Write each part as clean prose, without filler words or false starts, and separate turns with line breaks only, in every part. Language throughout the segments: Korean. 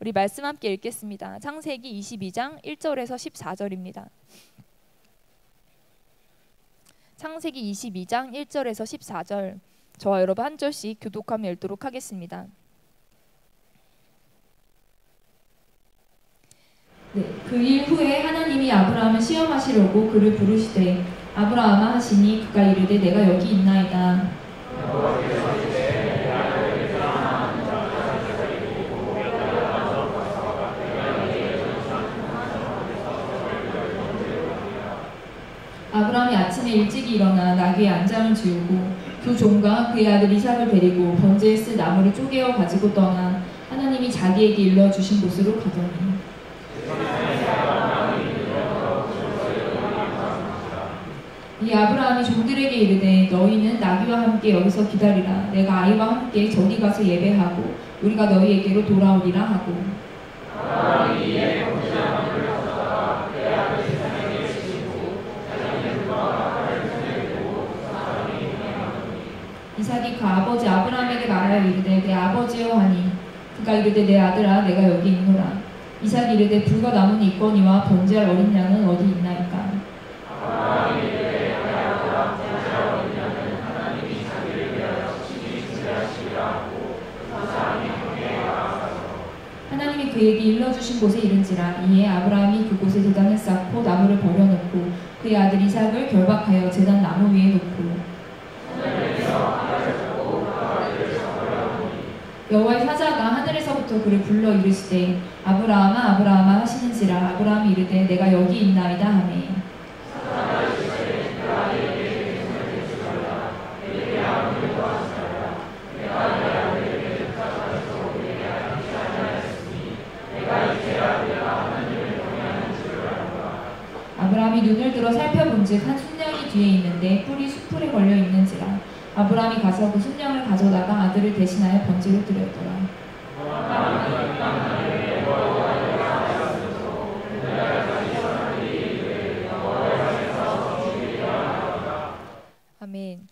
우리 말씀 함께 읽겠습니다. 창세기 22장 1절에서 14절입니다. 창세기 22장 1절에서 14절, 저와 여러분 한 절씩 교독하며 읽도록 하겠습니다. 네, 그 일 후에 하나님이 아브라함을 시험하시려고 그를 부르시되 아브라함아 하시니 그가 이르되 내가 여기 있나이다. 아브라함이 아침에 일찍이 일어나 나귀의 안장을 지우고 두 종과 그의 아들 이삭을 데리고 번제에 쓸 나무를 쪼개어 가지고 떠나 하나님이 자기에게 일러주신 곳으로 가더니 이 아브라함이 종들에게 이르되 너희는 나귀와 함께 여기서 기다리라. 내가 아이와 함께 저기 가서 예배하고 우리가 너희에게로 돌아오리라 하고 이삭이 그 아버지 아브라함에게 말하여 이르되 내 아버지여 하니 그가 이르되 내 아들아 내가 여기 있노라. 이삭이 이르되 불과 남은 있거니와 번제할 어린 양은 어디 있나이까. 하나님이 그에게 일러주신 곳에 이른지라. 이에 아브라함이 그곳에 제단을 쌓고 나무를 버려놓고 그의 아들 이삭을 결박하여 제단 나무 위에 놓고 여호와의 사자가 하늘에서부터 그를 불러 이르시되 아브라함아 아브라함아 하시는지라. 아브라함이 이르되 내가 여기 있나이다 하매 아브라함이 눈을 들어 살펴본즉 한 순양이 뒤에 있는데 뿔이 숫풀에 걸려 있는지라. 아브라함이 가서 그 순양을 가져다가 아들을 대신하여 번제로 드렸더라. 아멘.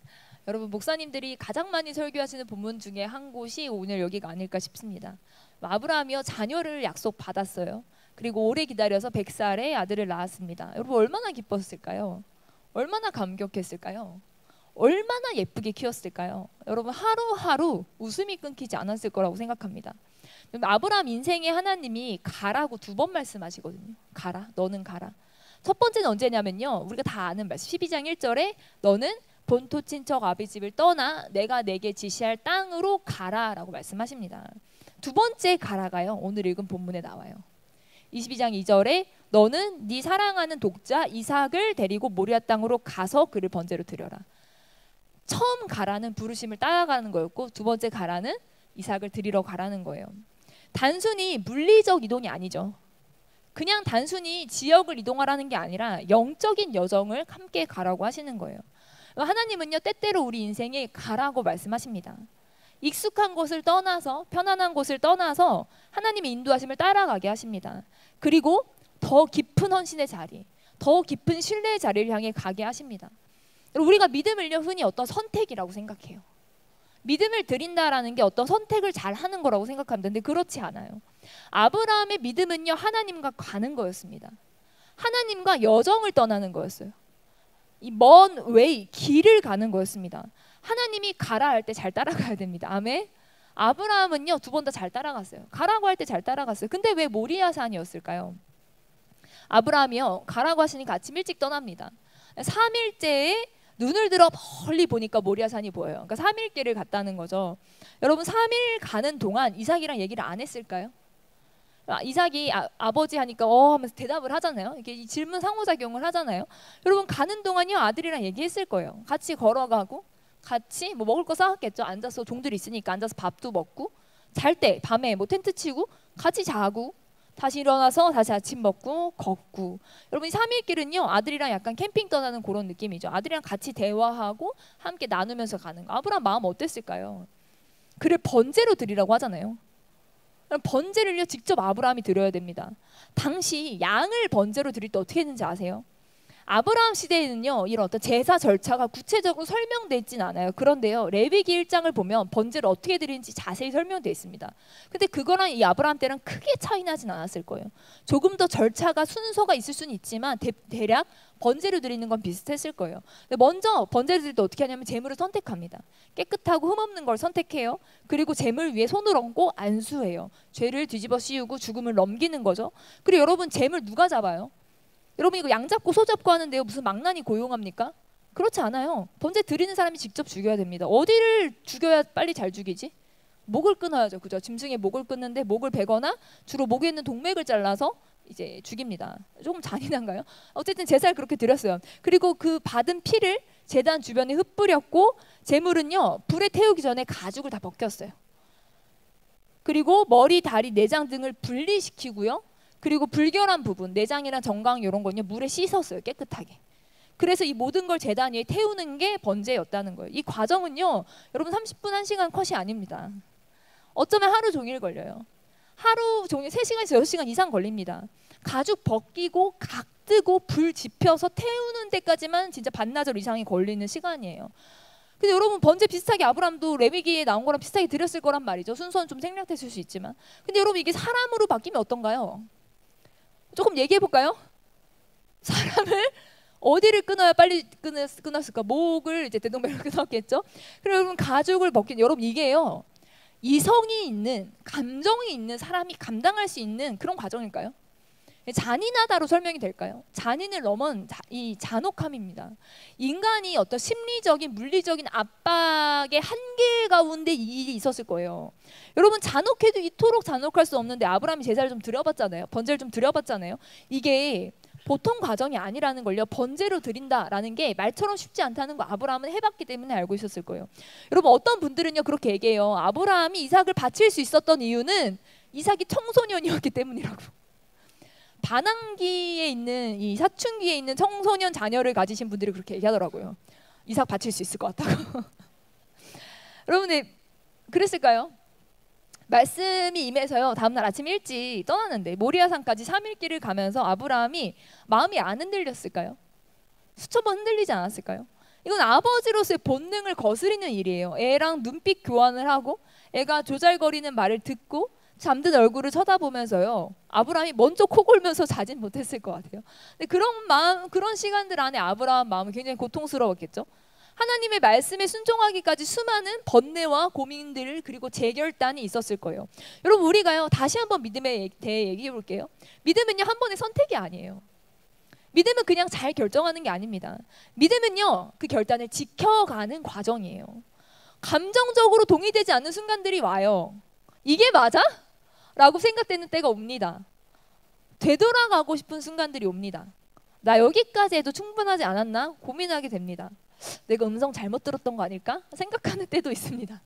여러분, 목사님들이 가장 많이 설교하시는 본문 중에 한 곳이 오늘 여기가 아닐까 싶습니다. 아브라함이요 자녀를 약속 받았어요. 그리고 오래 기다려서 100살에 아들을 낳았습니다. 여러분 얼마나 기뻤을까요? 얼마나 감격했을까요? 얼마나 예쁘게 키웠을까요? 여러분 하루하루 웃음이 끊기지 않았을 거라고 생각합니다. 아브라함 인생에 하나님이 가라고 2번 말씀하시거든요. 가라, 너는 가라. 첫 번째는 언제냐면요, 우리가 다 아는 말씀 12장 1절에 너는 본토 친척 아비 집을 떠나 내가 내게 지시할 땅으로 가라라고 말씀하십니다. 두 번째 가라가요, 오늘 읽은 본문에 나와요. 22장 2절에 너는 네 사랑하는 독자 이삭을 데리고 모리아 땅으로 가서 그를 번제로 드려라. 처음 가라는 부르심을 따라가는 거였고, 두 번째 가라는 이삭을 드리러 가라는 거예요. 단순히 물리적 이동이 아니죠. 그냥 단순히 지역을 이동하라는 게 아니라 영적인 여정을 함께 가라고 하시는 거예요. 하나님은요 때때로 우리 인생에 가라고 말씀하십니다. 익숙한 곳을 떠나서, 편안한 곳을 떠나서 하나님의 인도하심을 따라가게 하십니다. 그리고 더 깊은 헌신의 자리, 더 깊은 신뢰의 자리를 향해 가게 하십니다. 우리가 믿음을요 흔히 어떤 선택이라고 생각해요. 믿음을 드린다라는 게 어떤 선택을 잘 하는 거라고 생각합니다. 근데 그렇지 않아요. 아브라함의 믿음은요 하나님과 가는 거였습니다. 하나님과 여정을 떠나는 거였어요. 이 먼 웨이, 길을 가는 거였습니다. 하나님이 가라 할 때 잘 따라가야 됩니다. 아멘. 아브라함은요 2번 다 잘 따라갔어요. 가라고 할 때 잘 따라갔어요. 근데 왜 모리아산이었을까요? 아브라함이요 가라고 하시니까 아침 일찍 떠납니다. 3일째에 눈을 들어 멀리 보니까 모리아산이 보여요. 그러니까 3일길을 갔다는 거죠. 여러분 3일 가는 동안 이삭이랑 얘기를 안 했을까요? 이삭이 아버지 하니까 하면서 대답을 하잖아요. 이렇게 질문 상호작용을 하잖아요. 여러분 가는 동안요 아들이랑 얘기했을 거예요. 같이 걸어가고 같이 뭐 먹을 거 싸왔겠죠. 앉아서 종들이 있으니까 앉아서 밥도 먹고, 잘 때 밤에 뭐 텐트 치고 같이 자고 다시 일어나서 다시 아침 먹고 걷고. 여러분 이 3일길은요 아들이랑 약간 캠핑 떠나는 그런 느낌이죠. 아들이랑 같이 대화하고 함께 나누면서 가는 거. 아브라함 마음 어땠을까요? 그를 번제로 드리라고 하잖아요. 번제를요 직접 아브라함이 드려야 됩니다. 당시 양을 번제로 드릴 때 어떻게 했는지 아세요? 아브라함 시대에는요, 이런 어떤 제사 절차가 구체적으로 설명되어 있진 않아요. 그런데요, 레위기 1장을 보면 번제를 어떻게 드리는지 자세히 설명되어 있습니다. 근데 그거랑 이 아브라함 때랑 크게 차이 나진 않았을 거예요. 조금 더 절차가 순서가 있을 수는 있지만 대략 번제를 드리는 건 비슷했을 거예요. 근데 먼저 번제를 드릴 때 어떻게 하냐면 제물을 선택합니다. 깨끗하고 흠없는 걸 선택해요. 그리고 제물 위에 손을 얹고 안수해요. 죄를 뒤집어 씌우고 죽음을 넘기는 거죠. 그리고 여러분, 제물 누가 잡아요? 여러분, 이거 양 잡고 소 잡고 하는데요, 무슨 망나니 고용합니까? 그렇지 않아요. 번제 드리는 사람이 직접 죽여야 됩니다. 어디를 죽여야 빨리 잘 죽이지? 목을 끊어야죠. 그죠? 짐승의 목을 끊는데 목을 베거나 주로 목에 있는 동맥을 잘라서 이제 죽입니다. 조금 잔인한가요? 어쨌든 제사를 그렇게 드렸어요. 그리고 그 받은 피를 제단 주변에 흩뿌렸고, 제물은요, 불에 태우기 전에 가죽을 다 벗겼어요. 그리고 머리, 다리, 내장 등을 분리시키고요. 그리고 불결한 부분, 내장이나 정강 이런 건요, 물에 씻었어요. 깨끗하게. 그래서 이 모든 걸 제단 위에 태우는 게 번제였다는 거예요. 이 과정은요, 여러분 30분 1시간 컷이 아닙니다. 어쩌면 하루 종일 걸려요. 하루 종일 3시간에서 6시간 이상 걸립니다. 가죽 벗기고 각 뜨고 불 지펴서 태우는 데까지만 진짜 반나절 이상이 걸리는 시간이에요. 근데 여러분, 번제 비슷하게 아브라함도 레위기에 나온 거랑 비슷하게 드렸을 거란 말이죠. 순서는 좀 생략됐을 수 있지만. 근데 여러분, 이게 사람으로 바뀌면 어떤가요? 조금 얘기해 볼까요? 사람을 어디를 끊어야 빨리 끊었을까? 목을 이제 대동맥을 끊었겠죠. 그리고 여러분, 가죽을 벗긴, 여러분 이게요, 이성이 있는, 감정이 있는 사람이 감당할 수 있는 그런 과정일까요? 잔인하다로 설명이 될까요? 잔인을 넘은 이 잔혹함입니다. 인간이 어떤 심리적인, 물리적인 압박의 한계 가운데 이 일이 있었을 거예요. 여러분, 잔혹해도 이토록 잔혹할 수 없는데 아브라함이 제사를 좀 드려봤잖아요. 번제를 좀 드려봤잖아요. 이게 보통 과정이 아니라는 걸요. 번제로 드린다라는 게 말처럼 쉽지 않다는 거 아브라함은 해봤기 때문에 알고 있었을 거예요. 여러분, 어떤 분들은요, 그렇게 얘기해요. 아브라함이 이삭을 바칠 수 있었던 이유는 이삭이 청소년이었기 때문이라고. 반항기에 있는, 이 사춘기에 있는 청소년 자녀를 가지신 분들이 그렇게 얘기하더라고요. 이삭 바칠 수 있을 것 같다고. 여러분, 그랬을까요? 말씀이 임해서요, 다음날 아침 일찍 떠나는데 모리아산까지 3일 길을 가면서 아브라함이 마음이 안 흔들렸을까요? 수천 번 흔들리지 않았을까요? 이건 아버지로서의 본능을 거스리는 일이에요. 애랑 눈빛 교환을 하고 애가 조잘거리는 말을 듣고 잠든 얼굴을 쳐다보면서요, 아브라함이 먼저 코 골면서 자진 못했을 것 같아요. 근데 그런 마음, 그런 시간들 안에 아브라함 마음은 굉장히 고통스러웠겠죠. 하나님의 말씀에 순종하기까지 수많은 번뇌와 고민들, 그리고 재결단이 있었을 거예요. 여러분, 우리가요, 다시 한번 믿음에 대해 얘기해 볼게요. 믿음은요, 한 번의 선택이 아니에요. 믿음은 그냥 잘 결정하는 게 아닙니다. 믿음은요, 그 결단을 지켜가는 과정이에요. 감정적으로 동의되지 않는 순간들이 와요. 이게 맞아? 라고 생각되는 때가 옵니다. 되돌아가고 싶은 순간들이 옵니다. 나 여기까지 해도 충분하지 않았나? 고민하게 됩니다. 내가 음성 잘못 들었던 거 아닐까? 생각하는 때도 있습니다.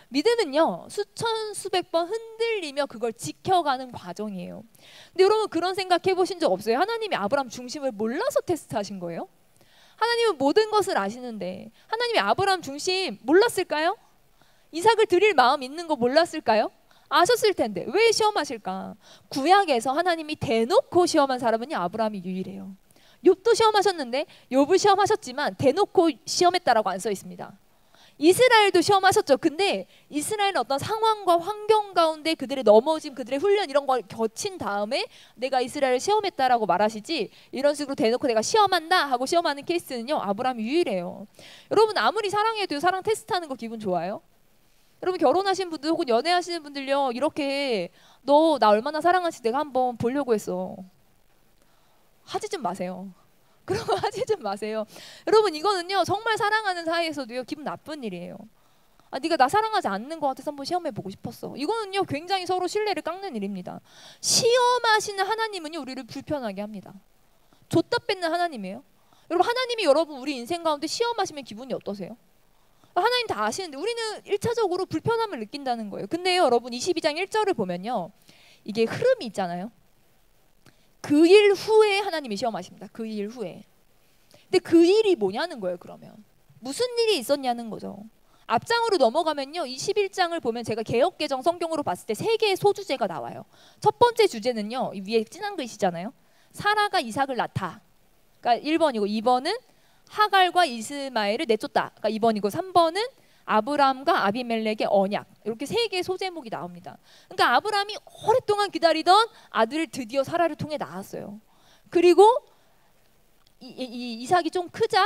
믿음은요, 수천 수백 번 흔들리며 그걸 지켜가는 과정이에요. 근데 여러분, 그런 생각 해보신 적 없어요? 하나님이 아브라함 중심을 몰라서 테스트하신 거예요? 하나님은 모든 것을 아시는데 하나님이 아브라함 중심 몰랐을까요? 이삭을 드릴 마음 있는 거 몰랐을까요? 아셨을 텐데 왜 시험하실까? 구약에서 하나님이 대놓고 시험한 사람은요, 아브라함이 유일해요. 욥도 시험하셨는데, 욥을 시험하셨지만 대놓고 시험했다라고 안 써 있습니다. 이스라엘도 시험하셨죠. 근데 이스라엘은 어떤 상황과 환경 가운데 그들의 넘어짐, 그들의 훈련 이런 걸 거친 다음에 내가 이스라엘을 시험했다라고 말하시지, 이런 식으로 대놓고 내가 시험한다 하고 시험하는 케이스는요, 아브라함이 유일해요. 여러분, 아무리 사랑해도 사랑 테스트하는 거 기분 좋아요? 여러분, 결혼하신 분들 혹은 연애하시는 분들요, 이렇게 너 나 얼마나 사랑하지 내가 한번 보려고 했어. 하지 좀 마세요. 그런 거 하지 좀 마세요. 여러분, 이거는요, 정말 사랑하는 사이에서도요, 기분 나쁜 일이에요. 아, 네가 나 사랑하지 않는 것 같아서 한번 시험해보고 싶었어. 이거는요, 굉장히 서로 신뢰를 깎는 일입니다. 시험하시는 하나님은요, 우리를 불편하게 합니다. 줬다 뺏는 하나님이에요. 여러분, 하나님이 여러분 우리 인생 가운데 시험하시면 기분이 어떠세요? 하나님 다 아시는데 우리는 1차적으로 불편함을 느낀다는 거예요. 근데요, 여러분, 22장 1절을 보면요, 이게 흐름이 있잖아요. 그 일 후에 하나님이 시험하십니다. 그 일 후에. 근데 그 일이 뭐냐는 거예요. 그러면 무슨 일이 있었냐는 거죠. 앞장으로 넘어가면요, 21장을 보면 제가 개역개정 성경으로 봤을 때 3개의 소주제가 나와요. 첫 번째 주제는요, 위에 진한 글씨잖아요. 사라가 이삭을 낳다. 그러니까 1번이고 2번은 하갈과 이스마엘을 내쫓다. 그러니까 2번이고 3번은 아브람과 아비멜렉의 언약. 이렇게 세 개의 소제목이 나옵니다. 그러니까 아브람이 오랫동안 기다리던 아들을 드디어 사라를 통해 낳았어요. 그리고 이삭이 좀 크자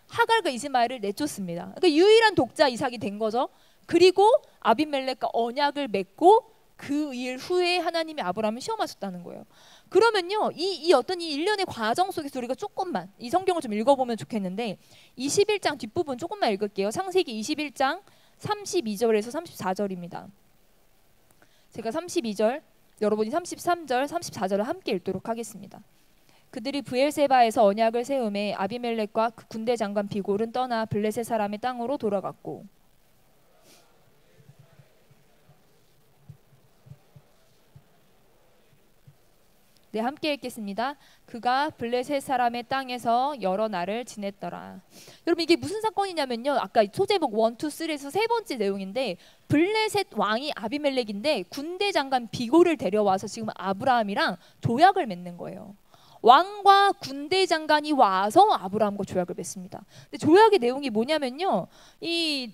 하갈과 이스마엘을 내쫓습니다. 그러니까 유일한 독자 이삭이 된 거죠. 그리고 아비멜렉과 언약을 맺고 그 일 후에 하나님이 아브람을 시험하셨다는 거예요. 그러면요, 이 어떤 이 일련의 과정 속에서 우리가 조금만 이 성경을 좀 읽어보면 좋겠는데 21장 뒷부분 조금만 읽을게요. 창세기 21장 32절에서 34절입니다. 제가 32절, 여러분이 33절, 34절을 함께 읽도록 하겠습니다. 그들이 브엘세바에서 언약을 세우매 아비멜렉과 그 군대 장관 비골은 떠나 블레셋 사람의 땅으로 돌아갔고. 네, 함께 읽겠습니다. 그가 블레셋 사람의 땅에서 여러 날을 지냈더라. 여러분 이게 무슨 사건이냐면요. 아까 소제목 1, 2, 3에서 세 번째 내용인데 블레셋 왕이 아비멜렉인데 군대 장관 비골을 데려와서 지금 아브라함이랑 조약을 맺는 거예요. 왕과 군대 장관이 와서 아브라함과 조약을 맺습니다. 근데 조약의 내용이 뭐냐면요. 이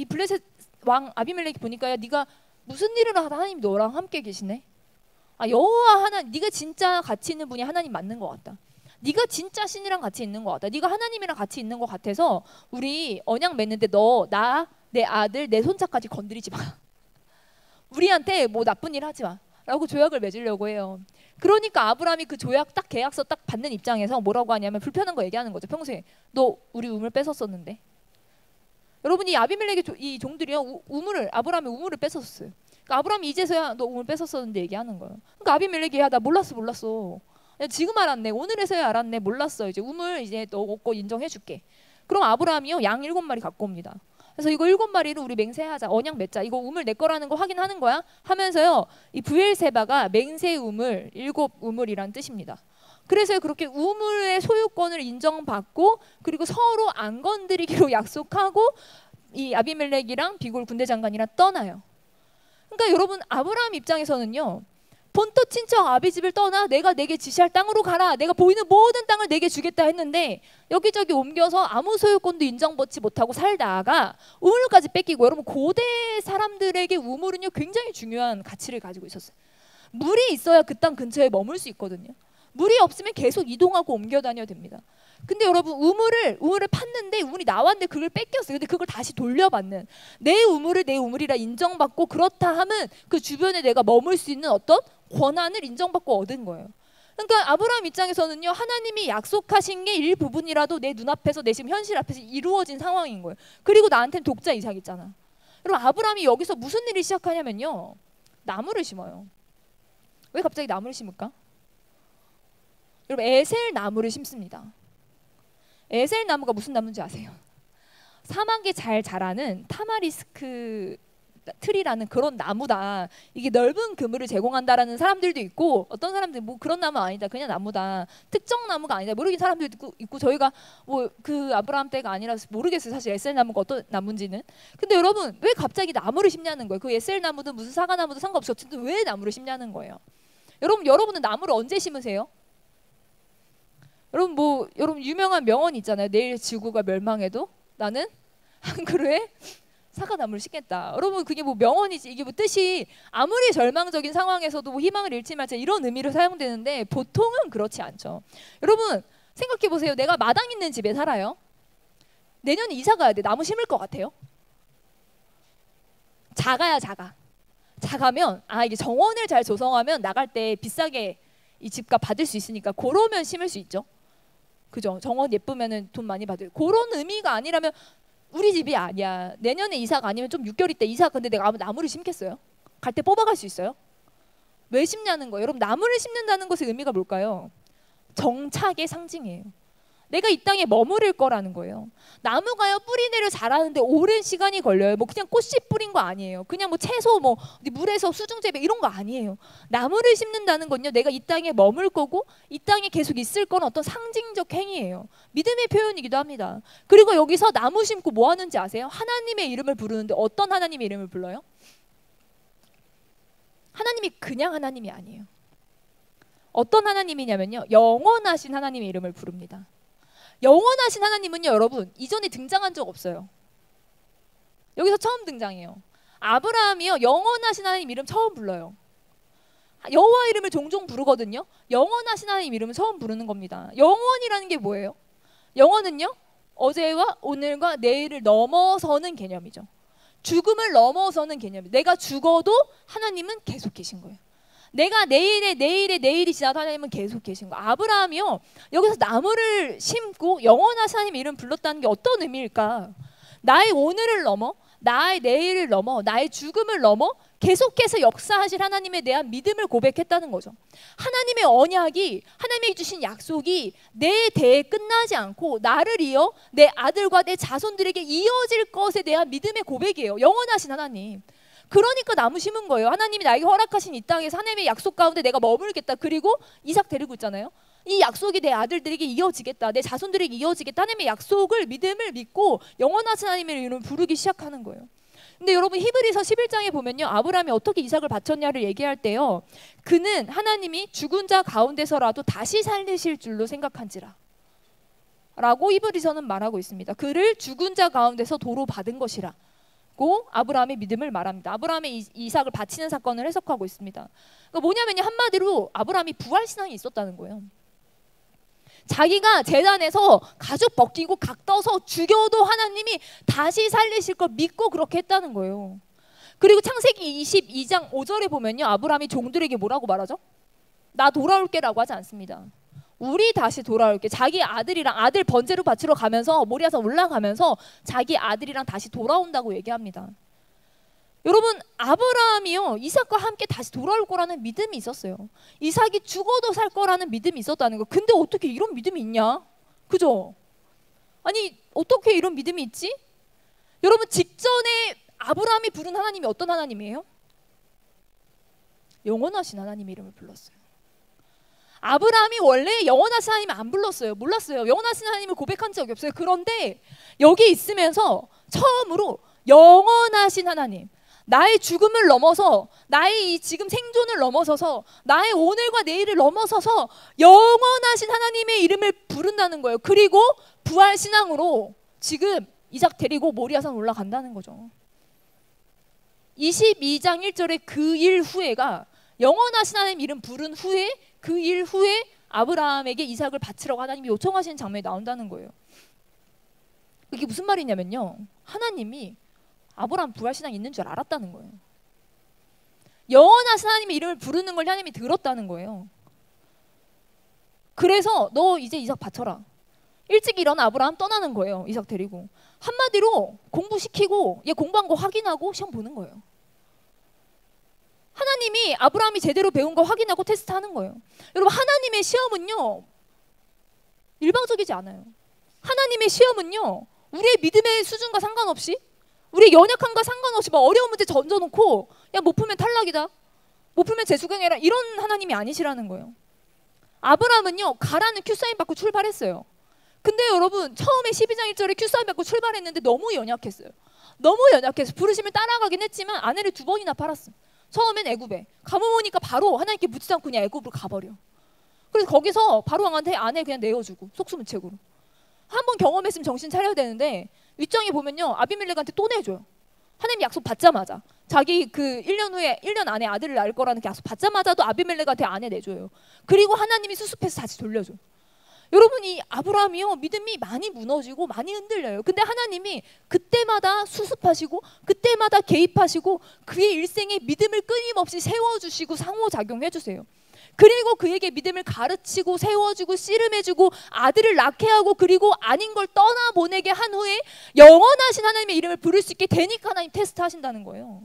블레셋 왕 아비멜렉이 보니까 야, 네가 무슨 일을 하다 하나님 너랑 함께 계시네. 아, 여호와 하나님, 네가 진짜 같이 있는 분이 하나님 맞는 것 같다. 네가 진짜 신이랑 같이 있는 것 같다. 네가 하나님이랑 같이 있는 것 같아서 우리 언약 맺는데 너, 나, 내 아들, 내 손자까지 건드리지 마. 우리한테 뭐 나쁜 일 하지 마. 라고 조약을 맺으려고 해요. 그러니까 아브라함이 그 조약 딱 계약서 딱 받는 입장에서 뭐라고 하냐면 불편한 거 얘기하는 거죠. 평소에 너 우리 우물 뺏었었는데. 여러분이 아비멜렉의 이 종들이요 아브라함의 우물을 뺏었어요. 그러니까 아브라함이 이제서야 너 우물 뺏었었는데 얘기하는 거예요. 그러니까 아비멜렉이 야 나 몰랐어. 야, 지금 알았네. 오늘에서야 알았네. 몰랐어. 이제 우물 이제 너 없고 인정해줄게. 그럼 아브라함이요 양 7마리 갖고 옵니다. 그래서 이거 7마리를 우리 맹세하자. 언약 맺자. 이거 우물 내 거라는 거 확인하는 거야. 하면서요 이 브엘세바가 맹세 우물 7우물이란 뜻입니다. 그래서 그렇게 우물의 소유권을 인정받고 그리고 서로 안 건드리기로 약속하고 이 아비멜렉이랑 비골 군대 장관이랑 떠나요. 그러니까 여러분 아브라함 입장에서는요. 본토 친척 아비집을 떠나 내가 내게 지시할 땅으로 가라. 내가 보이는 모든 땅을 내게 주겠다 했는데 여기저기 옮겨서 아무 소유권도 인정받지 못하고 살다가 우물까지 뺏기고 여러분 고대 사람들에게 우물은요 굉장히 중요한 가치를 가지고 있었어요. 물이 있어야 그 땅 근처에 머물 수 있거든요. 물이 없으면 계속 이동하고 옮겨 다녀야 됩니다. 근데 여러분 우물을 팠는데 우물이 나왔는데 그걸 뺏겼어요. 근데 그걸 다시 돌려받는 내 우물을 내 우물이라 인정받고 그렇다 하면 그 주변에 내가 머물 수 있는 어떤 권한을 인정받고 얻은 거예요. 그러니까 아브라함 입장에서는요 하나님이 약속하신 게 일부분이라도 내 눈앞에서 내 지금 현실 앞에서 이루어진 상황인 거예요. 그리고 나한테는 독자 이삭 있잖아. 여러분 아브라함이 여기서 무슨 일을 시작하냐면요 나무를 심어요. 왜 갑자기 나무를 심을까? 여러분 에셀 나무를 심습니다. 에셀 나무가 무슨 나무인지 아세요? 사막에 잘 자라는 타마리스크 트리라는 그런 나무다. 이게 넓은 그물을 제공한다라는 사람들도 있고 어떤 사람들은 뭐 그런 나무 아니다. 그냥 나무다. 특정 나무가 아니다. 모르는 사람들도 있고 저희가 뭐 그 아브라함 때가 아니라서 모르겠어요. 사실 에셀 나무가 어떤 나무인지는. 근데 여러분 왜 갑자기 나무를 심냐는 거예요. 그 에셀 나무든 무슨 사과나무든 상관없이 어쨌든 왜 나무를 심냐는 거예요. 여러분은 나무를 언제 심으세요? 여러분 유명한 명언 있잖아요. 내일 지구가 멸망해도 나는 한 그루의 사과나무를 심겠다. 여러분 그게 뭐 명언이지 이게 뭐 뜻이 아무리 절망적인 상황에서도 뭐 희망을 잃지 말자 이런 의미로 사용되는데 보통은 그렇지 않죠. 여러분 생각해 보세요. 내가 마당 있는 집에 살아요. 내년에 이사 가야 돼. 나무 심을 것 같아요? 작아야 작아. 작으면 이게 정원을 잘 조성하면 나갈 때 비싸게 이 집값 받을 수 있으니까 그러면 심을 수 있죠. 그죠? 정원 예쁘면은 돈 많이 받을. 그런 의미가 아니라면 우리 집이 아니야. 내년에 이사가 아니면 좀 6개월 있다 이사. 근데 내가 나무를 심겠어요? 갈 때 뽑아갈 수 있어요? 왜 심냐는 거예요. 여러분 나무를 심는다는 것의 의미가 뭘까요? 정착의 상징이에요. 내가 이 땅에 머무를 거라는 거예요. 나무가요 뿌리 내려 자라는데 오랜 시간이 걸려요. 뭐 그냥 꽃씨 뿌린 거 아니에요. 그냥 뭐 채소 뭐 물에서 수중 재배 이런 거 아니에요. 나무를 심는다는 건요. 내가 이 땅에 머물 거고 이 땅에 계속 있을 건 어떤 상징적 행위예요. 믿음의 표현이기도 합니다. 그리고 여기서 나무 심고 뭐 하는지 아세요? 하나님의 이름을 부르는데 어떤 하나님의 이름을 불러요? 하나님이 그냥 하나님이 아니에요. 어떤 하나님이냐면요, 영원하신 하나님의 이름을 부릅니다. 영원하신 하나님은요, 여러분 이전에 등장한 적 없어요. 여기서 처음 등장해요. 아브라함이요, 영원하신 하나님 이름 처음 불러요. 여호와 이름을 종종 부르거든요. 영원하신 하나님 이름을 처음 부르는 겁니다. 영원이라는 게 뭐예요? 영원은요, 어제와 오늘과 내일을 넘어서는 개념이죠. 죽음을 넘어서는 개념이에요. 내가 죽어도 하나님은 계속 계신 거예요. 내가 내일이 지나도 하나님은 계속 계신 거예요. 아브라함이요, 여기서 나무를 심고 영원하신 하나님 이름 불렀다는 게 어떤 의미일까? 나의 오늘을 넘어, 나의 내일을 넘어, 나의 죽음을 넘어 계속해서 역사하실 하나님에 대한 믿음을 고백했다는 거죠. 하나님의 언약이, 하나님이 주신 약속이 내 대에 끝나지 않고 나를 이어 내 아들과 내 자손들에게 이어질 것에 대한 믿음의 고백이에요. 영원하신 하나님. 그러니까 나무 심은 거예요. 하나님이 나에게 허락하신 이 땅에서 하나님의 약속 가운데 내가 머물겠다. 그리고 이삭 데리고 있잖아요. 이 약속이 내 아들들에게 이어지겠다, 내 자손들에게 이어지겠다, 하나님의 약속을, 믿음을 믿고 영원하신 하나님의 이름을 부르기 시작하는 거예요. 근데 여러분, 히브리서 11장에 보면요, 아브라함이 어떻게 이삭을 바쳤냐를 얘기할 때요, 그는 하나님이 죽은 자 가운데서라도 다시 살리실 줄로 생각한지라 라고 히브리서는 말하고 있습니다. 그를 죽은 자 가운데서 도로 받은 것이라 고 아브라함의 믿음을 말합니다. 아브라함의 이삭을 바치는 사건을 해석하고 있습니다. 그러니까 뭐냐면요, 한마디로 아브라함이 부활신앙이 있었다는 거예요. 자기가 제단에서 가죽 벗기고 각 떠서 죽여도 하나님이 다시 살리실 걸 믿고 그렇게 했다는 거예요. 그리고 창세기 22장 5절에 보면요, 아브라함이 종들에게 뭐라고 말하죠? 나 돌아올게 라고 하지 않습니다. 우리 다시 돌아올게. 자기 아들이랑, 아들 번제로 바치러 가면서 모리아산 올라가면서 자기 아들이랑 다시 돌아온다고 얘기합니다. 여러분, 아브라함이요, 이삭과 함께 다시 돌아올 거라는 믿음이 있었어요. 이삭이 죽어도 살 거라는 믿음이 있었다는 거. 근데 어떻게 이런 믿음이 있냐? 그죠? 아니, 어떻게 이런 믿음이 있지? 여러분, 직전에 아브라함이 부른 하나님이 어떤 하나님이에요? 영원하신 하나님의 이름을 불렀어요. 아브라함이 원래 영원하신 하나님을 안 불렀어요. 몰랐어요. 영원하신 하나님을 고백한 적이 없어요. 그런데 여기 있으면서 처음으로 영원하신 하나님, 나의 죽음을 넘어서, 나의 이 지금 생존을 넘어서서, 나의 오늘과 내일을 넘어서서 영원하신 하나님의 이름을 부른다는 거예요. 그리고 부활신앙으로 지금 이삭 데리고 모리아산 올라간다는 거죠. 22장 1절에 그 일 후에가, 영원하신 하나님 이름 부른 후에, 그 일 후에 아브라함에게 이삭을 바치라고 하나님이 요청하시는 장면이 나온다는 거예요. 이게 무슨 말이냐면요, 하나님이 아브라함 부활신앙이 있는 줄 알았다는 거예요. 영원하신 하나님의 이름을 부르는 걸 하나님이 들었다는 거예요. 그래서 너 이제 이삭 바쳐라. 일찍 일어나 아브라함 떠나는 거예요. 이삭 데리고. 한마디로 공부시키고 얘 공부한 거 확인하고 시험 보는 거예요. 하나님이 아브라함이 제대로 배운 거 확인하고 테스트하는 거예요. 여러분, 하나님의 시험은요, 일방적이지 않아요. 하나님의 시험은요, 우리의 믿음의 수준과 상관없이, 우리의 연약함과 상관없이 막 어려운 문제 던져놓고 야, 못 풀면 탈락이다, 못 풀면 재수강해라, 이런 하나님이 아니시라는 거예요. 아브라함은요, 가라는 큐사인 받고 출발했어요. 근데 여러분, 처음에 12장 1절에 큐사인 받고 출발했는데 너무 연약했어요. 너무 연약해서 부르심을 따라가긴 했지만 아내를 2번이나 팔았어. 처음엔 애굽에, 가보니까 바로 하나님께 묻지 않고 그냥 애굽으로 가버려. 그래서 거기서 바로 왕한테 아내 그냥 내어주고 속수무책으로. 한번 경험했으면 정신 차려야 되는데 윗장에 보면요, 아비멜렉한테 또 내줘요. 하나님 약속 받자마자, 자기 그 1년 안에 아들을 낳을 거라는 그 약속 받자마자도 아비멜렉한테 아내 내줘요. 그리고 하나님이 수습해서 다시 돌려줘. 여러분, 이 아브라함이요, 믿음이 많이 무너지고 많이 흔들려요. 근데 하나님이 그때마다 수습하시고 그때마다 개입하시고 그의 일생에 믿음을 끊임없이 세워주시고 상호작용해 주세요. 그리고 그에게 믿음을 가르치고 세워주고 씨름해주고 아들을 낳게 하고, 그리고 아닌 걸 떠나보내게 한 후에 영원하신 하나님의 이름을 부를 수 있게 되니까 하나님 테스트 하신다는 거예요.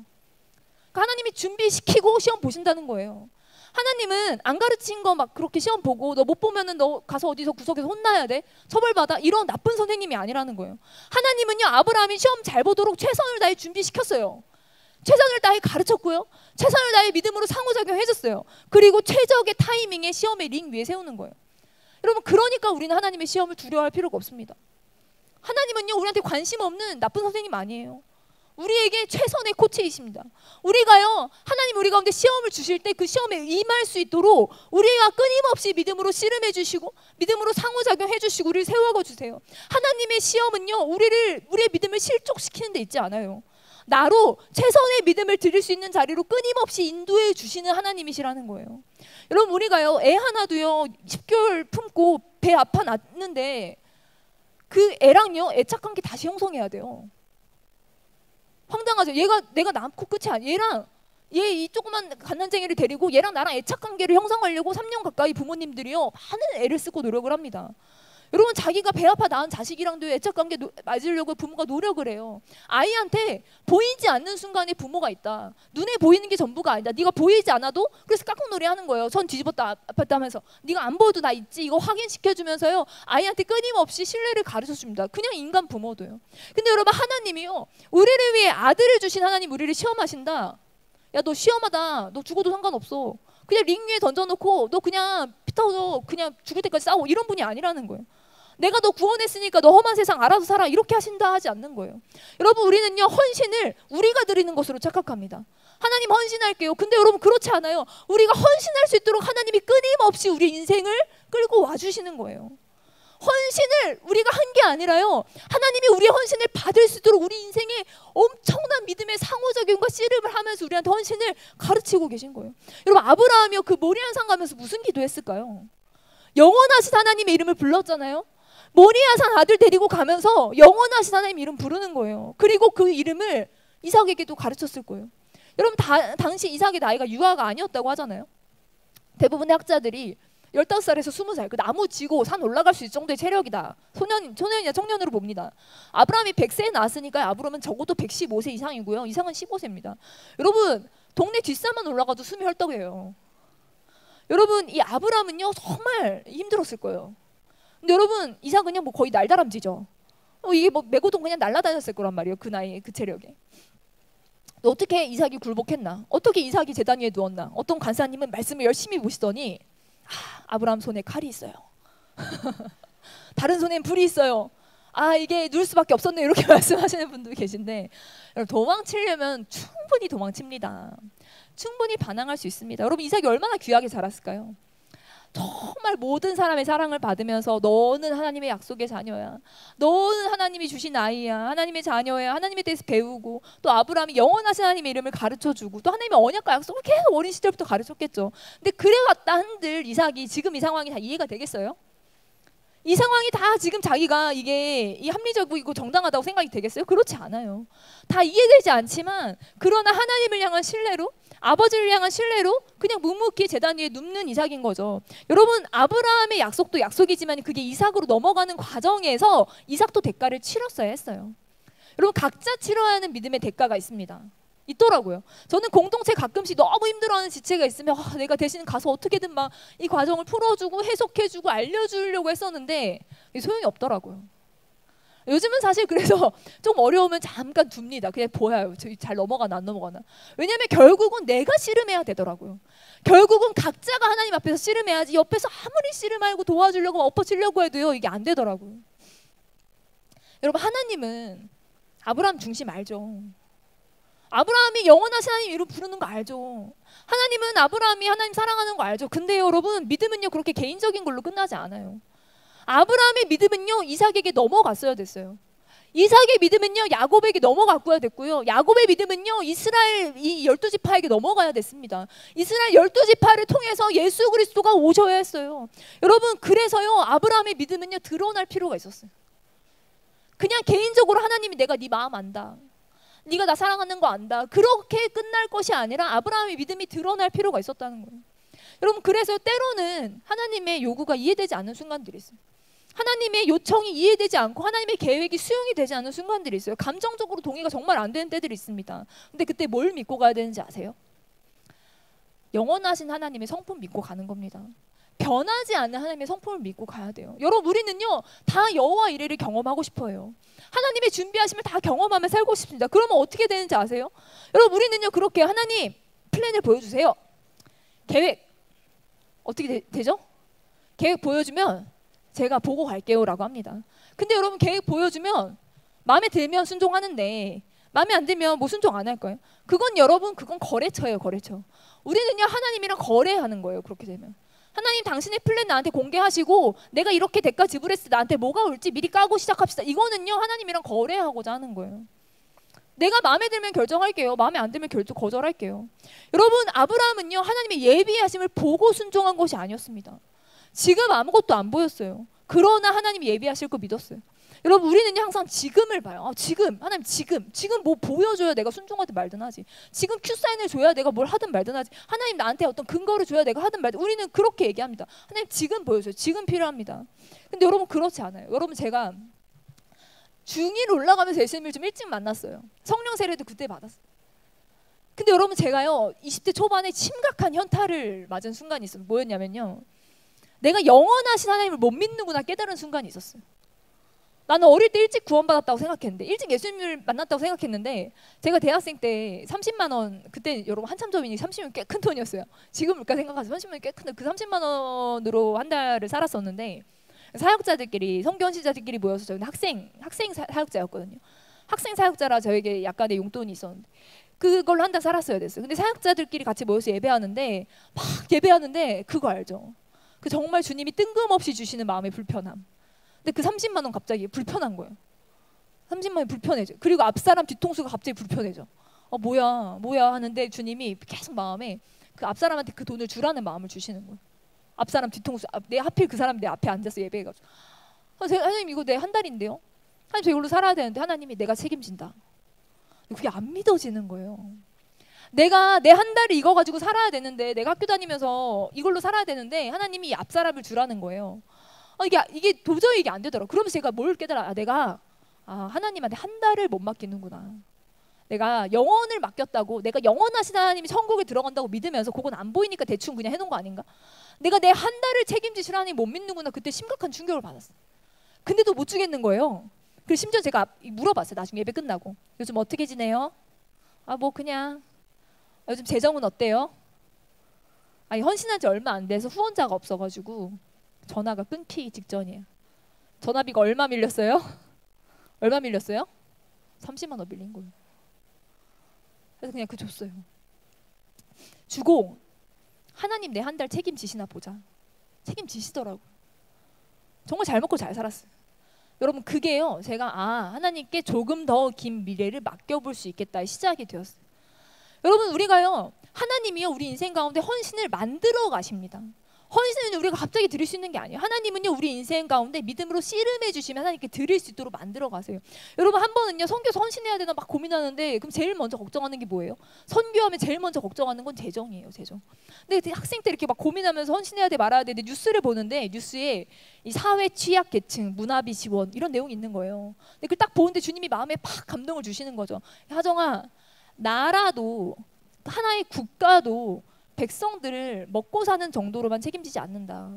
그러니까 하나님이 준비시키고 시험 보신다는 거예요. 하나님은 안 가르친 거 막 그렇게 시험 보고 너 못 보면은 너 가서 어디서 구석에서 혼나야 돼, 처벌받아, 이런 나쁜 선생님이 아니라는 거예요. 하나님은요, 아브라함이 시험 잘 보도록 최선을 다해 준비시켰어요. 최선을 다해 가르쳤고요, 최선을 다해 믿음으로 상호작용 해줬어요. 그리고 최적의 타이밍에 시험의 링 위에 세우는 거예요. 여러분, 그러니까 우리는 하나님의 시험을 두려워할 필요가 없습니다. 하나님은요, 우리한테 관심 없는 나쁜 선생님 아니에요. 우리에게 최선의 코치이십니다. 우리가요, 하나님 우리 가운데 시험을 주실 때 그 시험에 임할 수 있도록 우리가 끊임없이 믿음으로 씨름해 주시고 믿음으로 상호작용해 주시고 우리를 세워가 주세요. 하나님의 시험은요, 우리의 믿음을 실족시키는 데 있지 않아요. 나로 최선의 믿음을 드릴 수 있는 자리로 끊임없이 인도해 주시는 하나님이시라는 거예요. 여러분, 우리가요, 애 하나도요 10개월 품고 배 아파 낳는데 그 애랑요 애착관계 다시 형성해야 돼요. 황당하죠. 내가 낳고 끝이 아니야. 얘랑 얘 이 조그만 갓난쟁이를 데리고 얘랑 나랑 애착관계를 형성하려고 3년 가까이 부모님들이요 많은 애를 쓰고 노력을 합니다. 여러분, 자기가 배 아파 낳은 자식이랑도 애착관계 맞으려고 부모가 노력을 해요. 아이한테 보이지 않는 순간에 부모가 있다. 눈에 보이는 게 전부가 아니다. 네가 보이지 않아도 그래서 깍꿍놀이 하는 거예요. 손 뒤집었다 아팠다 하면서 네가 안 보여도 나 있지. 이거 확인시켜주면서요 아이한테 끊임없이 신뢰를 가르쳐줍니다. 그냥 인간 부모도요. 근데 여러분, 하나님이요 우리를 위해 아들을 주신 하나님 우리를 시험하신다. 야, 너 시험하다. 너 죽어도 상관없어. 그냥 링 위에 던져놓고 너 그냥 피 터져 그냥 죽을 때까지 싸워. 이런 분이 아니라는 거예요. 내가 너 구원했으니까 너 험한 세상 알아서 살아. 이렇게 하신다 하지 않는 거예요. 여러분, 우리는요 헌신을 우리가 드리는 것으로 착각합니다. 하나님 헌신할게요. 근데 여러분, 그렇지 않아요. 우리가 헌신할 수 있도록 하나님이 끊임없이 우리 인생을 끌고 와주시는 거예요. 헌신을 우리가 한 게 아니라요, 하나님이 우리의 헌신을 받을 수 있도록 우리 인생에 엄청난 믿음의 상호작용과 씨름을 하면서 우리한테 헌신을 가르치고 계신 거예요. 여러분, 아브라함이요 그 모리아 산 가면서 무슨 기도했을까요? 영원하신 하나님의 이름을 불렀잖아요. 모리아 산 아들 데리고 가면서 영원하신 하나님 이름 부르는 거예요. 그리고 그 이름을 이삭에게도 가르쳤을 거예요. 여러분, 당시 이삭의 나이가 유아가 아니었다고 하잖아요. 대부분의 학자들이 15살에서 20살, 그 나무 지고 산 올라갈 수 있을 정도의 체력이다. 소년이나 청년으로 봅니다. 아브라함이 100세에 낳았으니까 아브라함은 적어도 115세 이상이고요. 이상은 15세입니다. 여러분, 동네 뒷산만 올라가도 숨이 헐떡해요. 여러분, 이 아브라함은요 정말 힘들었을 거예요. 근데 여러분, 이삭은요 뭐 거의 날다람쥐죠. 이게 뭐 메고동 그냥 날아다녔을 거란 말이에요. 그 나이에 그 체력에. 어떻게 이삭이 굴복했나? 어떻게 이삭이 제단 위에 누웠나? 어떤 간사님은 말씀을 열심히 보시더니 아브라함 손에 칼이 있어요. 다른 손엔 불이 있어요. 이게 누울 수밖에 없었네. 이렇게 말씀하시는 분도 계신데, 도망치려면 충분히 도망칩니다. 충분히 반항할 수 있습니다. 여러분, 이삭이 얼마나 귀하게 자랐을까요? 정말 모든 사람의 사랑을 받으면서 너는 하나님의 약속의 자녀야. 너는 하나님이 주신 아이야. 하나님의 자녀야. 하나님에 대해서 배우고, 또 아브라함이 영원하신 하나님의 이름을 가르쳐주고, 또 하나님의 언약과 약속을 계속 어린 시절부터 가르쳤겠죠. 근데 그래왔다 한들 이삭이 지금 이 상황이 다 이해가 되겠어요? 이 상황이 다 지금 자기가 이게 이 합리적이고 정당하다고 생각이 되겠어요? 그렇지 않아요. 다 이해되지 않지만, 그러나 하나님을 향한 신뢰로, 아버지를 향한 신뢰로 그냥 묵묵히 제단 위에 눕는 이삭인 거죠. 여러분, 아브라함의 약속도 약속이지만 그게 이삭으로 넘어가는 과정에서 이삭도 대가를 치렀어야 했어요. 여러분, 각자 치러야 하는 믿음의 대가가 있더라고요. 저는 공동체 가끔씩 너무 힘들어하는 지체가 있으면 내가 대신 가서 어떻게든 막 이 과정을 풀어주고 해석해주고 알려주려고 했었는데 소용이 없더라고요. 요즘은 사실 그래서 좀 어려우면 잠깐 둡니다. 그냥 보여요. 잘 넘어가나 안 넘어가나. 왜냐하면 결국은 내가 씨름해야 되더라고요. 결국은 각자가 하나님 앞에서 씨름해야지, 옆에서 아무리 씨름하고 도와주려고 엎어치려고 해도요 이게 안 되더라고요. 여러분, 하나님은 아브라함 중심 알죠? 아브라함이 영원하신 하나님 이름 부르는 거 알죠? 하나님은 아브라함이 하나님 사랑하는 거 알죠? 근데 여러분, 믿음은요 그렇게 개인적인 걸로 끝나지 않아요. 아브라함의 믿음은요 이삭에게 넘어갔어야 됐어요. 이삭의 믿음은요 야곱에게 넘어갔고야 됐고요. 야곱의 믿음은요 이스라엘 이 12지파에게 넘어가야 됐습니다. 이스라엘 12지파를 통해서 예수 그리스도가 오셔야 했어요. 여러분, 그래서요 아브라함의 믿음은요 드러날 필요가 있었어요. 그냥 개인적으로 하나님이 내가 네 마음 안다, 네가 나 사랑하는 거 안다, 그렇게 끝날 것이 아니라 아브라함의 믿음이 드러날 필요가 있었다는 거예요. 여러분, 그래서 때로는 하나님의 요구가 이해되지 않는 순간들이 있어요. 하나님의 요청이 이해되지 않고 하나님의 계획이 수용이 되지 않는 순간들이 있어요. 감정적으로 동의가 정말 안 되는 때들이 있습니다. 근데 그때 뭘 믿고 가야 되는지 아세요? 영원하신 하나님의 성품 믿고 가는 겁니다. 변하지 않는 하나님의 성품을 믿고 가야 돼요. 여러분, 우리는요 다 여호와 이레를 경험하고 싶어요. 하나님의 준비하심을 다 경험하며 살고 싶습니다. 그러면 어떻게 되는지 아세요? 여러분, 우리는요 그렇게 하나님 플랜을 보여주세요. 계획 어떻게 되죠? 계획 보여주면 제가 보고 갈게요 라고 합니다. 근데 여러분, 계획 보여주면 마음에 들면 순종하는데 마음에 안 들면 뭐 순종 안 할 거예요? 그건 여러분, 그건 거래처예요, 거래처. 우리는요, 하나님이랑 거래하는 거예요. 그렇게 되면 하나님, 당신의 플랜 나한테 공개하시고 내가 이렇게 대가 지불했을 때 나한테 뭐가 올지 미리 까고 시작합시다. 이거는요, 하나님이랑 거래하고자 하는 거예요. 내가 마음에 들면 결정할게요. 마음에 안 들면 거절할게요. 여러분, 아브라함은요, 하나님의 예비하심을 보고 순종한 것이 아니었습니다. 지금 아무것도 안 보였어요. 그러나 하나님이 예비하실 거 믿었어요. 여러분, 우리는요, 항상 지금을 봐요. 지금, 하나님 지금 뭐 보여줘야 내가 순종하든 말든 하지. 지금 큐사인을 줘야 내가 뭘 하든 말든 하지. 하나님 나한테 어떤 근거를 줘야 내가 하든 말든. 우리는 그렇게 얘기합니다. 하나님 지금 보여줘요. 지금 필요합니다. 근데 여러분, 그렇지 않아요. 여러분, 제가 중1 올라가면서 예수님을 좀 일찍 만났어요. 성령 세례도 그때 받았어요. 근데 여러분, 제가요, 20대 초반에 심각한 현타를 맞은 순간이 있어요. 뭐였냐면요, 내가 영원하신 하나님을 못 믿는구나 깨달은 순간이 있었어요. 나는 어릴 때 일찍 구원받았다고 생각했는데, 일찍 예수님을 만났다고 생각했는데, 제가 대학생 때 30만 원, 그때 여러분 한참 전이니 30만 꽤 큰 돈이었어요. 지금 물가 생각하면 30만 꽤 큰데, 그 30만 원으로 한 달을 살았었는데, 사역자들끼리, 성경신자들끼리 모여서 저는 학생 사역자였거든요. 학생 사역자라 저에게 약간의 용돈이 있었는데, 그걸로 한 달 살았어야 됐어요. 근데 사역자들끼리 같이 모여서 예배하는데, 막 예배하는데, 그거 알죠? 그 정말 주님이 뜬금없이 주시는 마음의 불편함. 근데 그 30만 원 갑자기 불편한 거예요. 30만 원이 불편해져. 그리고 앞사람 뒤통수가 갑자기 불편해져. 뭐야 하는데 주님이 계속 마음에 그 앞사람한테 그 돈을 주라는 마음을 주시는 거예요. 앞사람 뒤통수, 내 하필 그 사람 내 앞에 앉아서 예배해가지고, 하나님 이거 내 한 달인데요? 하나님 저 이걸로 살아야 되는데, 하나님이 내가 책임진다. 그게 안 믿어지는 거예요. 내가 내 한 달을 이거 가지고 살아야 되는데, 내가 학교 다니면서 이걸로 살아야 되는데 하나님이 앞사람을 주라는 거예요. 이게 도저히 이게 안 되더라고요. 그러면서 제가 뭘 깨달아? 내가 하나님한테 한 달을 못 맡기는구나. 내가 영원을 맡겼다고, 내가 영원하신 하나님이 천국에 들어간다고 믿으면서 그건 안 보이니까 대충 그냥 해놓은 거 아닌가? 내가 내 한 달을 책임지실 하나님 못 믿는구나. 그때 심각한 충격을 받았어. 근데도 못 주겠는 거예요. 그리고 심지어 제가 물어봤어요. 나중에 예배 끝나고, 요즘 어떻게 지내요? 뭐 그냥. 요즘 재정은 어때요? 헌신한 지 얼마 안 돼서 후원자가 없어가지고 전화가 끊기기 직전이에요. 전화비가 얼마 밀렸어요? 얼마 밀렸어요? 30만 원 밀린 거예요. 그래서 그냥 줬어요. 주고, 하나님 내 한 달 책임지시나 보자. 책임지시더라고요. 정말 잘 먹고 잘 살았어요. 여러분, 그게요, 제가 하나님께 조금 더 긴 미래를 맡겨볼 수 있겠다의 시작이 되었어요. 여러분, 우리가요, 하나님이요, 우리 인생 가운데 헌신을 만들어 가십니다. 헌신은 우리가 갑자기 드릴 수 있는 게 아니에요. 하나님은요, 우리 인생 가운데 믿음으로 씨름해 주시면 하나님께 드릴 수 있도록 만들어 가세요. 여러분, 한 번은요, 선교서 헌신해야 되나 막 고민하는데, 그럼 제일 먼저 걱정하는 게 뭐예요? 선교하면 제일 먼저 걱정하는 건 재정이에요, 재정. 근데 학생 때 이렇게 막 고민하면서 헌신해야 돼 말아야 되는데, 뉴스를 보는데 뉴스에 이 사회 취약 계층 문화비 지원 이런 내용이 있는 거예요. 근데 그걸 딱 보는데 주님이 마음에 팍 감동을 주시는 거죠. 하정아, 나라도 하나의 국가도 백성들을 먹고 사는 정도로만 책임지지 않는다.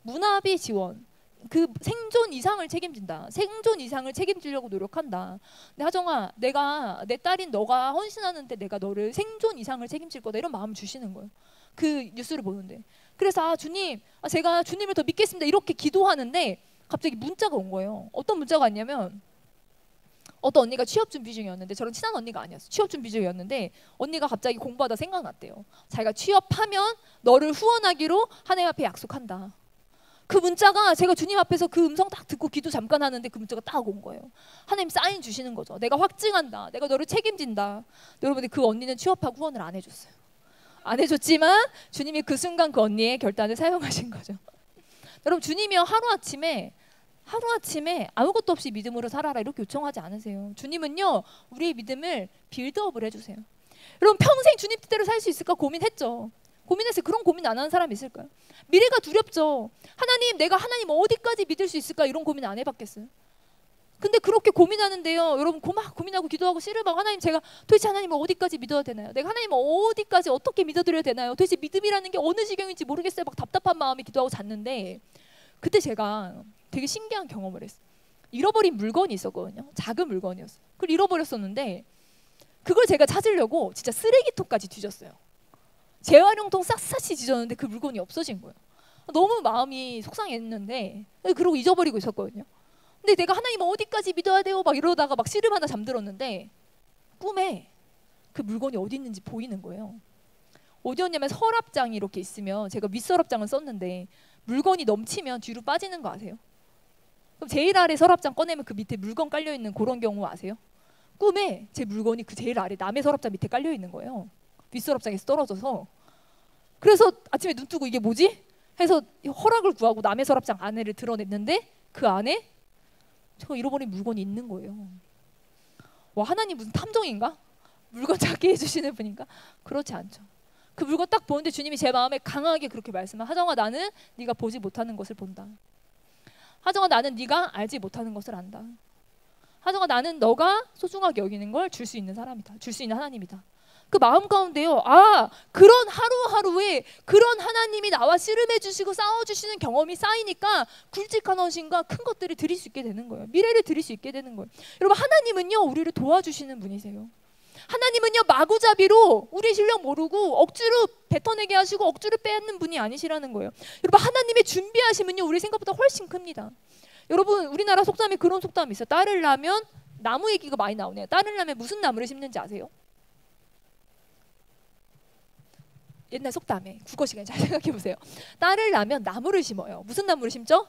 문화비 지원, 그 생존 이상을 책임진다. 생존 이상을 책임지려고 노력한다. 근데 하정아, 내가 내 딸인 너가 헌신하는데 내가 너를 생존 이상을 책임질 거다. 이런 마음을 주시는 거예요. 그 뉴스를 보는데. 그래서 주님, 제가 주님을 더 믿겠습니다. 이렇게 기도하는데 갑자기 문자가 온 거예요. 어떤 문자가 왔냐면, 어떤 언니가 취업 준비 중이었는데, 저랑 친한 언니가 아니었어요. 취업 준비 중이었는데 언니가 갑자기 공부하다 생각났대요. 자기가 취업하면 너를 후원하기로 하나님 앞에 약속한다. 그 문자가, 제가 주님 앞에서 그 음성 딱 듣고 기도 잠깐 하는데 그 문자가 딱 온 거예요. 하나님 사인 주시는 거죠. 내가 확증한다. 내가 너를 책임진다. 여러분들, 그 언니는 취업하고 후원을 안 해줬어요. 안 해줬지만 주님이 그 순간 그 언니의 결단을 사용하신 거죠. 여러분, 주님이요, 하루아침에 아무것도 없이 믿음으로 살아라 이렇게 요청하지 않으세요. 주님은요, 우리의 믿음을 빌드업을 해주세요. 여러분, 평생 주님 뜻대로 살 수 있을까 고민했죠. 고민했어요. 그런 고민 안 하는 사람 있을까요? 미래가 두렵죠. 하나님, 내가 하나님 어디까지 믿을 수 있을까 이런 고민 안 해봤겠어요? 근데 그렇게 고민하는데요, 여러분, 막 고민하고 기도하고 씨름하고, 하나님, 제가 도대체 하나님을 어디까지 믿어야 되나요? 내가 하나님을 어디까지 어떻게 믿어드려야 되나요? 도대체 믿음이라는 게 어느 지경인지 모르겠어요. 막 답답한 마음에 기도하고 잤는데, 그때 제가 되게 신기한 경험을 했어요. 잃어버린 물건이 있었거든요. 작은 물건이었어요. 그걸 잃어버렸었는데 그걸 제가 찾으려고 진짜 쓰레기통까지 뒤졌어요. 재활용통 샅샅이 뒤졌는데 그 물건이 없어진 거예요. 너무 마음이 속상했는데, 그러고 잊어버리고 있었거든요. 근데 내가 하나님 어디까지 믿어야 돼요? 막 이러다가 막 씨름하다 잠들었는데, 꿈에 그 물건이 어디 있는지 보이는 거예요. 어디였냐면 서랍장이 이렇게 있으면, 제가 윗서랍장을 썼는데 물건이 넘치면 뒤로 빠지는 거 아세요? 그럼 제일 아래 서랍장 꺼내면 그 밑에 물건 깔려있는 그런 경우 아세요? 꿈에 제 물건이 그 제일 아래 남의 서랍장 밑에 깔려있는 거예요. 윗서랍장에서 떨어져서. 그래서 아침에 눈 뜨고 이게 뭐지? 해서 허락을 구하고 남의 서랍장 안에를 드러냈는데 그 안에 제가 잃어버린 물건이 있는 거예요. 와, 하나님 무슨 탐정인가? 물건 찾게 해주시는 분인가? 그렇지 않죠. 그 물건 딱 보는데 주님이 제 마음에 강하게 그렇게 말씀을, 하정아, 나는 네가 보지 못하는 것을 본다. 하정아, 나는 네가 알지 못하는 것을 안다. 하정아, 나는 너가 소중하게 여기는 걸 줄 수 있는 사람이다. 줄 수 있는 하나님이다. 그 마음 가운데요, 아, 그런 하루하루에 그런 하나님이 나와 씨름해 주시고 싸워 주시는 경험이 쌓이니까 굵직한 헌신과 큰 것들을 드릴 수 있게 되는 거예요. 미래를 드릴 수 있게 되는 거예요. 여러분, 하나님은요 우리를 도와주시는 분이세요. 하나님은요 마구잡이로 우리 실력 모르고 억지로 뱉어내게 하시고 억지로 빼앗는 분이 아니시라는 거예요. 여러분, 하나님의 준비하심은요 우리 생각보다 훨씬 큽니다. 여러분, 우리나라 속담에 그런 속담이 있어요. 딸을 낳으면, 나무 얘기가 많이 나오네요. 딸을 낳으면 무슨 나무를 심는지 아세요? 옛날 속담에, 국어 시간에 잘 생각해 보세요. 딸을 낳으면 나무를 심어요. 무슨 나무를 심죠?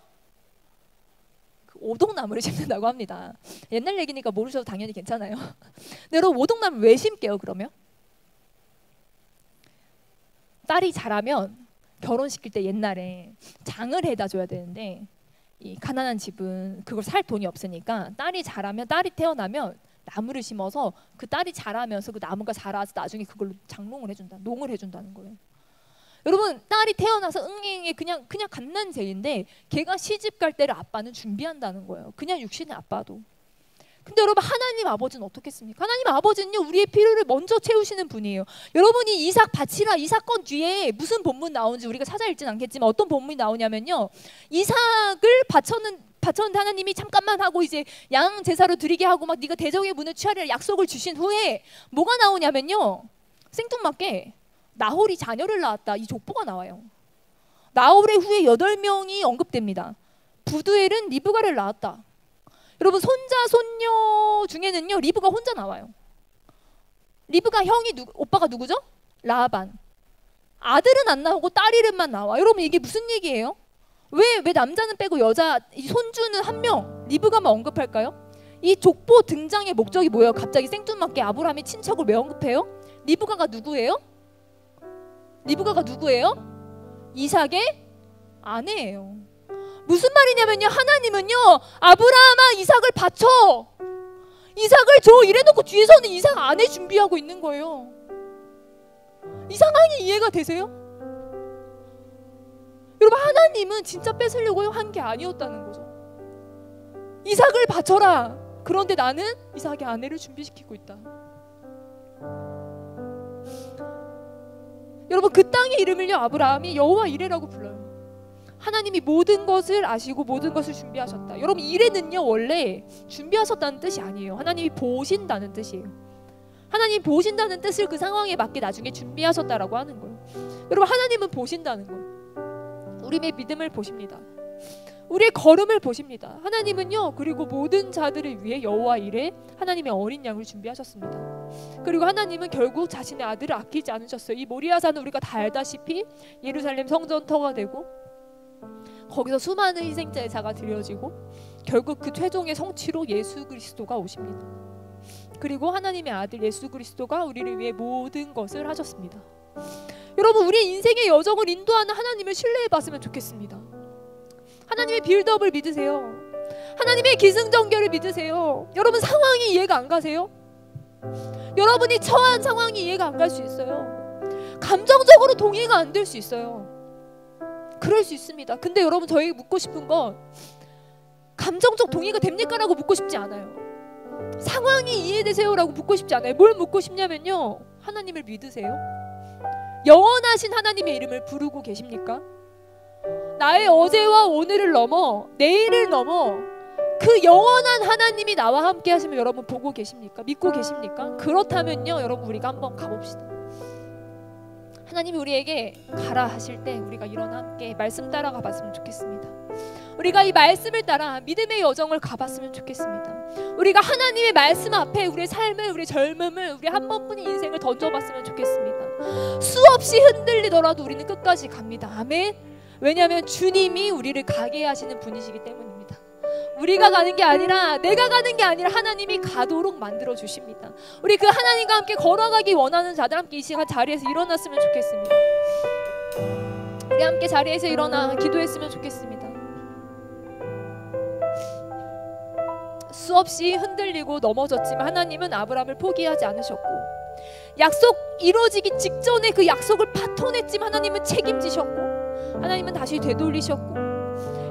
그 오동나무를 심는다고 합니다. 옛날 얘기니까 모르셔도 당연히 괜찮아요. 근데 여러분, 오동나무 왜 심게요 그러면? 딸이 자라면 결혼시킬 때 옛날에 장을 해다 줘야 되는데, 이 가난한 집은 그걸 살 돈이 없으니까 딸이 자라면, 딸이 태어나면 나무를 심어서 그 딸이 자라면서 그 나무가 자라서 나중에 그걸로 장농을 해준다, 농을 해준다는 거예요. 여러분, 딸이 태어나서 응애응애 그냥 갓난쟁인데 걔가 시집 갈 때를 아빠는 준비한다는 거예요. 그냥 육신의 아빠도. 근데 여러분, 하나님 아버지는 어떻겠습니까? 하나님 아버지는요 우리의 필요를 먼저 채우시는 분이에요. 여러분이 이삭 바치라, 이 사건 뒤에 무슨 본문 나오는지 우리가 찾아 읽진 않겠지만 어떤 본문이 나오냐면요, 이삭을 바쳤는데 하나님이 잠깐만 하고 이제 양 제사로 드리게 하고 막 네가 대적의 문을 취하리라 약속을 주신 후에 뭐가 나오냐면요, 생뚱맞게 나홀이 자녀를 낳았다, 이 족보가 나와요. 나홀의 후에 8명이 언급됩니다. 부두엘은 리브가를 낳았다. 여러분, 손자 손녀 중에는요 리브가 혼자 나와요. 리브가 형이 오빠가 누구죠? 라반. 아들은 안 나오고 딸 이름만 나와. 여러분, 이게 무슨 얘기예요? 왜 남자는 빼고 여자, 이 손주는 한 명, 리브가만 언급할까요? 이 족보 등장의 목적이 뭐예요? 갑자기 생뚱맞게 아브라함의 친척을 왜 언급해요? 리브가가 누구예요? 이삭의 아내예요. 무슨 말이냐면요, 하나님은요 아브라함아 이삭을 바쳐, 이삭을 줘 이래놓고 뒤에서는 이삭 아내 준비하고 있는 거예요. 이 상황이 이해가 되세요? 여러분, 하나님은 진짜 뺏으려고 한 게 아니었다는 거죠. 이삭을 바쳐라. 그런데 나는 이삭의 아내를 준비시키고 있다. 여러분, 그 땅의 이름을요 아브라함이 여호와 이레라고 불러요. 하나님이 모든 것을 아시고 모든 것을 준비하셨다. 여러분, 이레는요 원래 준비하셨다는 뜻이 아니에요. 하나님이 보신다는 뜻이에요. 하나님 보신다는 뜻을 그 상황에 맞게 나중에 준비하셨다라고 하는 거예요. 여러분, 하나님은 보신다는 거예요. 우리의 믿음을 보십니다. 우리의 걸음을 보십니다. 하나님은요 그리고 모든 자들을 위해 여호와 이레, 하나님의 어린 양을 준비하셨습니다. 그리고 하나님은 결국 자신의 아들을 아끼지 않으셨어요. 이 모리아산은 우리가 다 알다시피 예루살렘 성전터가 되고 거기서 수많은 희생제사가 드려지고 결국 그 최종의 성취로 예수 그리스도가 오십니다. 그리고 하나님의 아들 예수 그리스도가 우리를 위해 모든 것을 하셨습니다. 여러분, 우리의 인생의 여정을 인도하는 하나님을 신뢰해봤으면 좋겠습니다. 하나님의 빌드업을 믿으세요. 하나님의 기승전결을 믿으세요. 여러분, 상황이 이해가 안 가세요? 여러분이 처한 상황이 이해가 안 갈 수 있어요. 감정적으로 동의가 안 될 수 있어요. 그럴 수 있습니다. 근데 여러분, 저에게 묻고 싶은 건 감정적 동의가 됩니까? 라고 묻고 싶지 않아요. 상황이 이해되세요? 라고 묻고 싶지 않아요. 뭘 묻고 싶냐면요, 하나님을 믿으세요? 영원하신 하나님의 이름을 부르고 계십니까? 나의 어제와 오늘을 넘어 내일을 넘어 그 영원한 하나님이 나와 함께 하시면 여러분 보고 계십니까? 믿고 계십니까? 그렇다면요 여러분, 우리가 한번 가봅시다. 하나님이 우리에게 가라 하실 때 우리가 일어나 함께 말씀 따라가 봤으면 좋겠습니다. 우리가 이 말씀을 따라 믿음의 여정을 가봤으면 좋겠습니다. 우리가 하나님의 말씀 앞에 우리의 삶을, 우리의 젊음을, 우리 한 번뿐인 인생을 던져봤으면 좋겠습니다. 수없이 흔들리더라도 우리는 끝까지 갑니다. 아멘. 왜냐하면 주님이 우리를 가게 하시는 분이시기 때문입니다. 우리가 가는 게 아니라, 내가 가는 게 아니라 하나님이 가도록 만들어 주십니다. 우리 그 하나님과 함께 걸어가기 원하는 자들 함께 이 시간 자리에서 일어났으면 좋겠습니다. 우리 함께 자리에서 일어나 기도했으면 좋겠습니다. 수없이 흔들리고 넘어졌지만 하나님은 아브라함을 포기하지 않으셨고, 약속 이루어지기 직전에 그 약속을 파토냈지만 하나님은 책임지셨고, 하나님은 다시 되돌리셨고,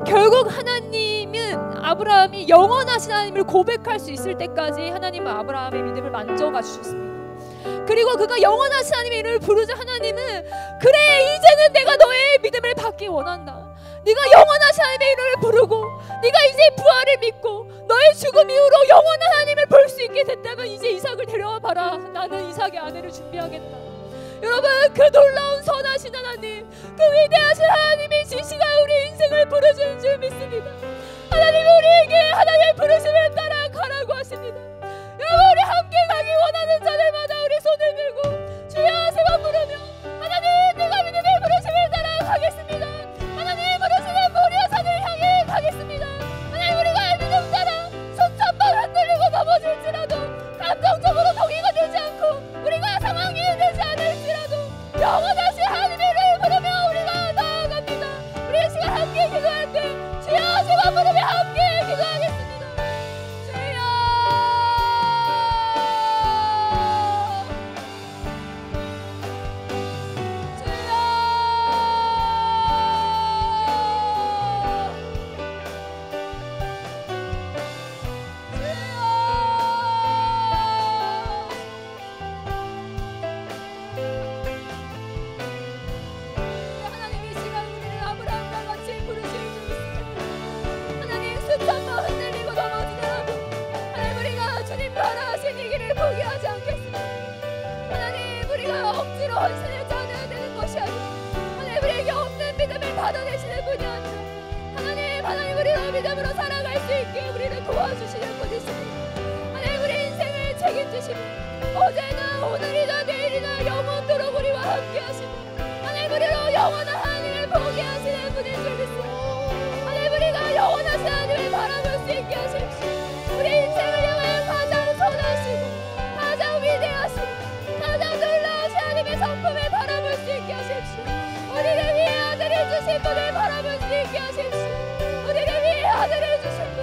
결국 하나님은 아브라함이 영원하신 하나님을 고백할 수 있을 때까지 하나님은 아브라함의 믿음을 만져가 주셨습니다. 그리고 그가 영원하신 하나님의 이름을 부르자 하나님은, 그래 이제는 내가 너의 믿음을 받기 원한다. 네가 영원하신 하나님의 이름을 부르고 네가 이제 부활을 믿고 너의 죽음 이후로 영원한 하나님을 볼 수 있게 됐다면 이제 이삭을 데려와 봐라. 나는 이삭의 아내를 준비하겠다. 여러분, 그 놀라운 선하신 하나님, 그 위대하신 하나님이 이 시간 우리 인생을 부르시는 줄 믿습니다. 하나님 우리에게 하나님의 부르심을 따라 가라고 하십니다. 여러분, 우리 함께 가기 원하는 자들마다 우리 손을 들고 주여 세번 부르며, 하나님 내가 믿음의 부르심을 따라 가겠습니다. 하나님 부르시는 모리아 산을 향해 가겠습니다. 하나님 우리가 믿음 따라 수천 번 흔들리고 넘어질지라도, 감정적으로 동의가 되지 않고 우리가 상황이 되지 않을지라도 영원하신 하나님의 이름을 부르며 우리가 나아갑니다. 우리 이 시간 함께 기도할 때 주여 세번 부르며 함께 기도하겠습니다. 헌신을 짜내야 되는 것이 아니라 하나님 우리에게 없는 믿음을 받아내시는 분이 아니라 하나님 우리가 믿음으로 살아갈 수 있게 우리를 도와주시는 분이십니다. 하나님 우리 인생을 책임지시고 어제나 오늘이나 내일이나 영원토록 우리와 함께 하시고 하나님 우리로 영원한 하나님을 보게 하시는 분인 줄 믿습니다. 하나님 우리가 영원하신 하나님을 바라볼 수 있게 하십시오. 우리 인생을 향해 가장 선하시고 가장 위대하시고 가장 놀라우신 하나님의 성품을 바라볼 수 있게 하십시오. 우리를 위해 아들을 주신 분을 바라볼 수 있게 하십시오. 우리를 위해 아들을 주신 분,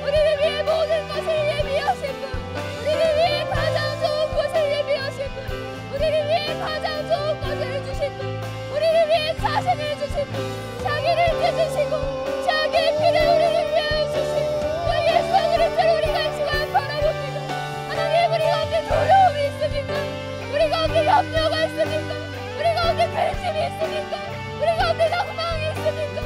우리를 위해 모든 것을 예비하신 분, 우리를 위해 가장 좋은 것을 예비하신 분, 우리를 위해 가장 좋은 것을 주신 분, 우리를 위해 자신을 주신 분, 자기를 찢으시고 자기의 피를 우리를 위해 주신 그 예수 그리스도를 우리가 이 시간 바라봅니다. 하나님 우리 가운데 두려움이 있습니까? 우리 가운데 염려가 있습니까? 우리 가운데 근심이 있습니까? 우리 가운데 낭망이 있습니까?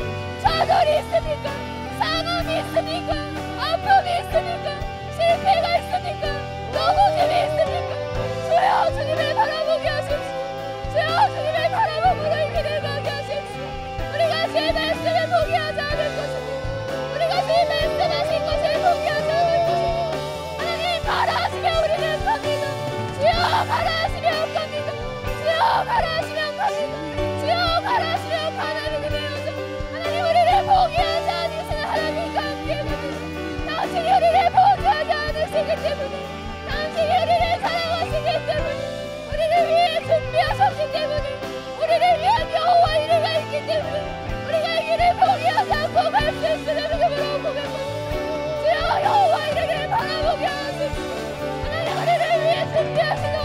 좌절이 있습니까? 상함이 있습니까? 아픔이 있습니까? 실패가 있습니까? 넘어짐이 있습니까? 주여 주님을 바라보게 하십시오. 주여 주님을 바라보고 이 길을 가게 하십시오. 우리가 주의 말씀을 포기하지 않을 것입니다. 우리가 주의 말씀하신 것을 포기하지 않을 것입니다. 하나님 가라 하시면 우리는 갑니다. 주여 가라 하시면 갑니다. 주여 가라 하시면 갑니다. 주여 가라 하시면 가는 믿음의 여정. 하나님 우리를 포기하지 않으시는 하나님과 함께 갑니다. 당신이 우리를 포기하지 않으시기 때문에, 당신이 우리를 사랑하시기 때문에, 우리를 위해 준비하셨기 때문에, 우리를 위한 여호와 이레가 있기 때문에 우리가 이 길을 포기하지 않고 갈 수 있으는 믿음으로 고백합니다. 주여 여호와 이레를 바라보게 하십시오. 하나님 우리를 위해 준비하시는